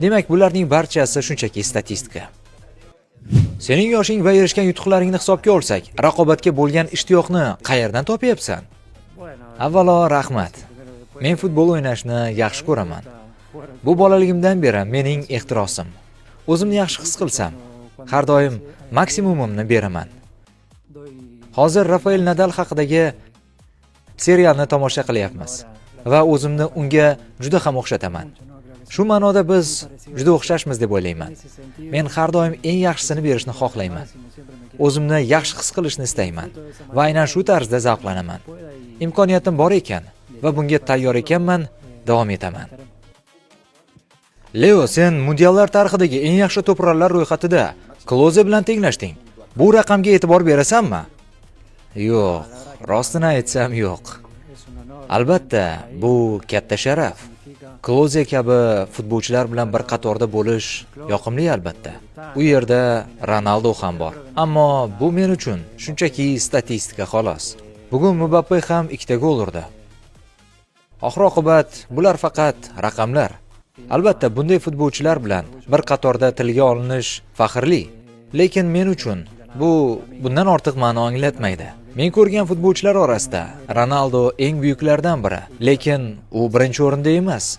Demak, bularning barchasi shunchaki statistika. Sening yoshing va erishgan yutuqlaringni hisobga olsak, raqobatga bo'lgan ishtiyoqni qayerdan topyapsan? Avvalo, rahmat. Men futbol o'ynashni yaxshi ko'raman. Bu bolaligimdan beri mening ehtirosim. O'zimni yaxshi his qilsam, har doim maksimumimni beraman. Hozir Rafael Nadal haqidagi serialni tomosha qilyapmiz va o'zimni unga juda ham o'xshataman. Shu ma'noda biz juda o'xshashmiz deb o'ylayman. Men har doim eng yaxshisini berishni xohlayman. O'zimni yaxshi his qilishni istayman va aynan shu tarzda zavqlanaman. Imkoniyatim bor ekan va bunga tayyor ekanman, davom etaman. Leo, sen mundiallar tarixidagi eng yaxshi to'purarlar ro'yxatida Kloze bilan tenglashding. Bu raqamga e'tibor berasanmi? Yo'q, rostini aytsam yo'q. Albatta, bu katta sharaf. Kloze kabi futbolchilar bilan bir qatorda bo'lish yoqimli albatta. U yerda Ronaldo ham bor. Ammo bu men uchun shunchaki statistika xolos. Bugun Mbappe ham 2 ta gol urdi. Oxir-oqibat bular faqat raqamlar. Albatta, bunday futbolchilar bilan bir qatorda tilga olinish faxrli. Lekin men uchun bu bundan ortiq ma'no anglatmaydi. Men ko'rgan futbolchilar orasida Ronaldo eng buyuklardan biri, lekin u birinchi o'rinda emas.